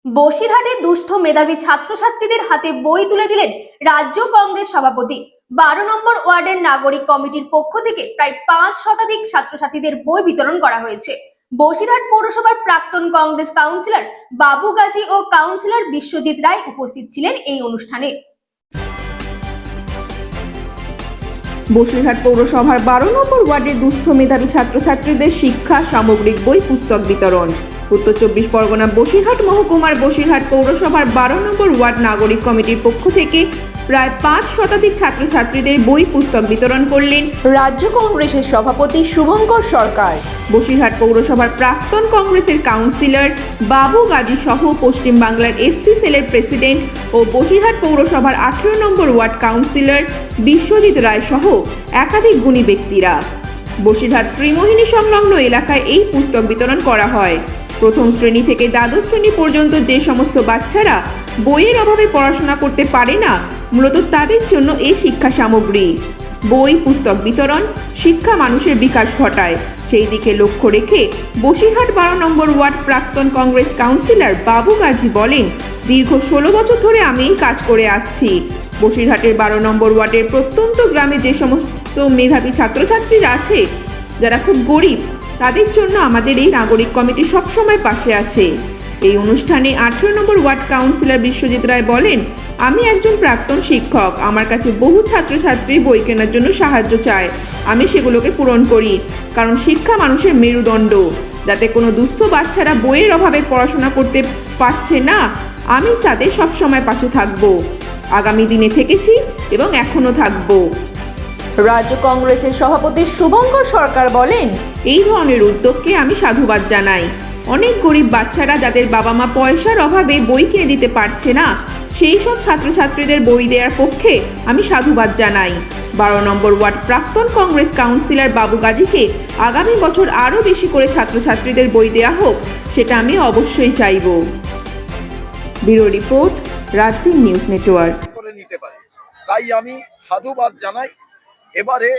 বসিরহাটে দুস্থ মেধাবী ছাত্রছাত্রীদের হাতে বই তুলে দিলেন রাজ্য কংগ্রেস সভাপতি। 12 নম্বর ওয়ার্ডের নাগরিক কমিটির পক্ষ থেকে প্রায় 5 শতাধিক ছাত্রছাত্রীদের বই বিতরণ করা হয়েছে। বসিরহাট পৌরসভার প্রাক্তন কংগ্রেস কাউন্সিলর বাবু গাজী ও কাউন্সিলর বিশ্বজিৎ রায় উপস্থিত ছিলেন এই অনুষ্ঠানে। বসিরহাট পৌরসভার 12 নম্বর ওয়ার্ডের দুস্থ মেধাবী ছাত্রছাত্রীদের শিক্ষা সামগ্রিক বই পুস্তক বিতরণ। উত্তর 24 পরগনা বসিরহাট মহকুমার বসিরহাট পৌরসভার 12 নম্বর ওয়ার্ড নাগরিক কমিটির পক্ষ থেকে প্রায় 5 শতাধিক ছাত্রছাত্রীদের বই পুস্তক বিতরণ করলেন রাজ্য কংগ্রেসের সভাপতি শুভঙ্কর সরকার। বসিরহাট পৌরসভার প্রাক্তন কংগ্রেসের কাউন্সিলর বাবু গাজী সহ পশ্চিম বাংলার এসটি সেলের প্রেসিডেন্ট ও বসিরহাট পৌরসভার 18 নম্বর ওয়ার্ড কাউন্সিলর বিশ্বজিৎ রায় সহ একাধিক গুণী ব্যক্তিরা। বসিরহাট ত্রিমোহিনী সংলগ্ন এলাকায় এই পুস্তক বিতরণ করা হয়। প্রথম শ্রেণী থেকে দ্বাদশ শ্রেণী পর্যন্ত যে সমস্ত বাচ্চারা বইয়ের অভাবে পড়াশোনা করতে পারে না, মূলত তাদের জন্য এই শিক্ষা সামগ্রী। বই পুস্তক বিতরণ শিক্ষা মানুষের বিকাশ ঘটায়, সেই দিকে লক্ষ্য রেখে বসিরহাট 12 নম্বর ওয়ার্ড প্রাক্তন কংগ্রেস কাউন্সিলর বাবু গাজী বলেন, দীর্ঘ 16 বছর ধরে আমি এই কাজ করে আসছি। বসিরহাটের 12 নম্বর ওয়ার্ডের প্রত্যন্ত গ্রামে যে সমস্ত মেধাবী ছাত্রছাত্রীরা আছে, যারা খুব গরিব, তাদের জন্য আমাদের এই নাগরিক কমিটি সবসময় পাশে আছে। এই অনুষ্ঠানে 18 নম্বর ওয়ার্ড কাউন্সিলর বিশ্বজিৎ রায় বলেন, আমি একজন প্রাক্তন শিক্ষক, আমার কাছে বহু ছাত্রছাত্রী বই কেনার জন্য সাহায্য চায়, আমি সেগুলোকে পূরণ করি, কারণ শিক্ষা মানুষের মেরুদণ্ড। যাতে কোনো দুস্থ বাচ্চারা বইয়ের অভাবে পড়াশোনা করতে পারছে না, আমি তাদের সবসময় পাশে থাকব। আগামী দিনে থেকেছি এবং এখনো থাকব। রাজ্য কংগ্রেসের সভাপতি শুভঙ্কর সরকার বলেন, এই ধরনের উদ্যোগকে আমি সাধুবাদ জানাই। অনেক গরিব বাচ্চারা যাদের বাবা মা পয়সার অভাবে বই কিনে দিতে পারছে না, সেই সব ছাত্রছাত্রীদের বই দেওয়ার পক্ষে আমি সাধুবাদ জানাই। 12 নম্বর ওয়ার্ড প্রাক্তন কংগ্রেস কাউন্সিলর বাবু গাজীকে আগামী বছর আরও বেশি করে ছাত্রছাত্রীদের বই দেওয়া হোক, সেটা আমি অবশ্যই চাইব। ব্যুরো রিপোর্ট, রাত 3 নিউজ নেটওয়ার্ক। করে নিতে পারে, তাই আমি সাধুবাদ জানাই। এবারে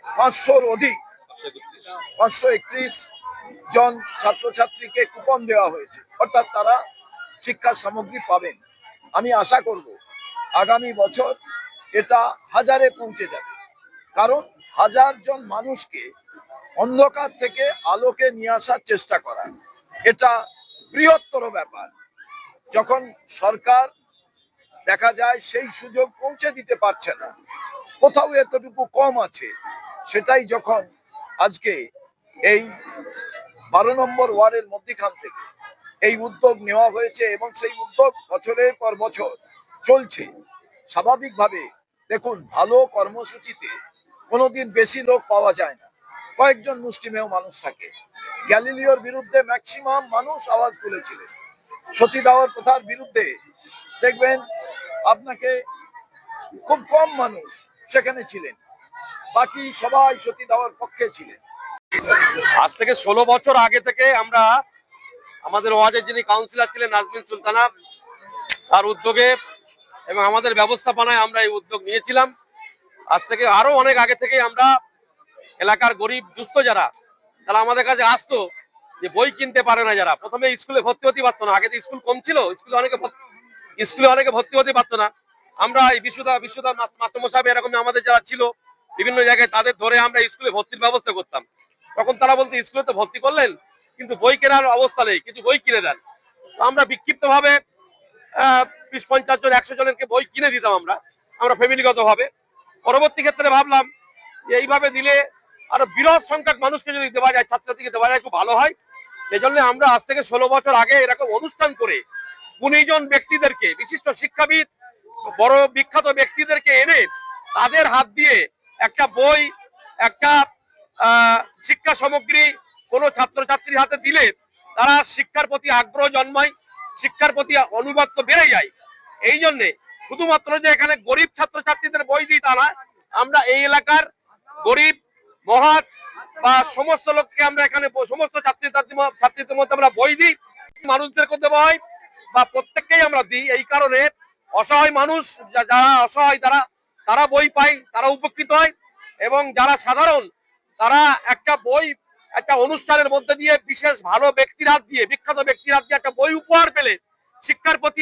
500-র অধিক 531 জন ছাত্রছাত্রীকে কুপন দেওয়া হয়েছে, অর্থাৎ তারা শিক্ষা সামগ্রী পাবেন। আমি আশা করব আগামী বছর এটা 1000-এ পৌঁছে যাবে, কারণ 1000 জন মানুষকে অন্ধকার থেকে আলোকে নিয়ে আসার চেষ্টা করা এটা বৃহত্তর ব্যাপার। যখন সরকার দেখা যায় সেই সুযোগ পৌঁছে দিতে পারছে না, কোথাও এতটুকু কম আছে, সেটাই যখন আজকে এই 12 নম্বর ওয়ার্ডের মধ্যখান থেকে এই উদ্যোগ নেওয়া হয়েছে এবং সেই উদ্যোগ বছরের পর বছর চলছে। স্বাভাবিকভাবে দেখুন, ভালো কর্মসূচিতে কোনোদিন বেশি লোক পাওয়া যায় না, কয়েকজন মুষ্টিমেয় মানুষ থাকে। গ্যালিলিওর বিরুদ্ধে ম্যাক্সিমাম মানুষ আওয়াজ তুলেছিলেন, সতীদাহর প্রথার বিরুদ্ধে দেখবেন আপনাকে খুব কম মানুষ সেখানে ছিলেন, বাকি সবাই সতীদাহর পক্ষে ছিলেন। আজ থেকে 16 বছর আগে থেকে আমরা আমাদের ওয়ার্ডের যিনি কাউন্সিলর ছিলেন নাজমিন সুলতানা, তার উদ্যোগে এবং আমাদের ব্যবস্থাপনায় আমরা এই উদ্যোগ নিয়েছিলাম। আজ থেকে আরো অনেক আগে থেকে আমরা এলাকার গরিব দুস্থ যারা, তারা আমাদের কাছে আসতো যে বই কিনতে পারে না, যারা প্রথমে স্কুলে ভর্তি হতে পারতো না, আগে তো স্কুল কম ছিল, স্কুলে অনেকে ভর্তি হতে পারতো না। আমরা এই বিশ্বদা মাস্টারমশাই এরকম আমাদের যারা ছিল বিভিন্ন জায়গায়, তাদের ধরে আমরা স্কুলে ভর্তির ব্যবস্থা করতাম। তখন তারা বলতো স্কুলে তো ভর্তি করলেন, কিন্তু বই কেনার অবস্থা নেই, কিছু বই কিনে দেন। তো আমরা বিক্ষিপ্ত ভাবে 20-50 জন 100 জনেরকে বই কিনে দিতাম আমরা ফ্যামিলিগত ভাবে। পরবর্তী ক্ষেত্রে ভাবলাম যে এইভাবে দিলে আরো বৃহৎ সংখ্যক মানুষকে যদি দেওয়া যায়, ছাত্রছাত্রীকে দেওয়া যায়, খুব ভালো হয়। সেই জন্য আমরা আজ থেকে 16 বছর আগে এরকম অনুষ্ঠান করে গুণীজন ব্যক্তিদেরকে, বিশিষ্ট শিক্ষাবিদ, বড় বিখ্যাত ব্যক্তিদেরকে এনে তাদের হাত দিয়ে একটা বই, একটা শিক্ষা সামগ্রী কোনো ছাত্রছাত্রীর হাতে দিলে তারা শিক্ষার প্রতি আগ্রহ জন্মায়, শিক্ষার প্রতি অনুবাদ বেড়ে যায়। এই জন্যে শুধুমাত্র যে এখানে গরিব ছাত্রছাত্রীদের বই দিই তা না, আমরা এই এলাকার গরিব, মহৎ বা সমস্ত লোককে আমরা এখানে সমস্ত ছাত্রীদের মধ্যে আমরা বই দিই, মানুষদেরকে দেওয়া হয় বা প্রত্যেককেই আমরা দিই। এই কারণে অসহায় মানুষ যারা অসহায় তারা বই পায়, তারা উপকৃত হয়, এবং যারা সাধারণ তারা একটা বই একটা অনুষ্ঠানের মধ্যে দিয়ে বিশেষ ভালো ব্যক্তির হাত দিয়ে, বিখ্যাত ব্যক্তির হাত দিয়ে একটা বই বই উপহার পেলে শিক্ষার প্রতি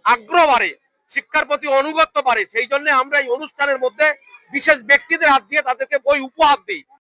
আগ্রহ বাড়ে, শিক্ষার প্রতি অনুগত্য বাড়ে। সেই জন্য আমরা এই অনুষ্ঠানের মধ্যে বিশেষ ব্যক্তিদের হাত দিয়ে তাদেরকে বই উপহার দিই।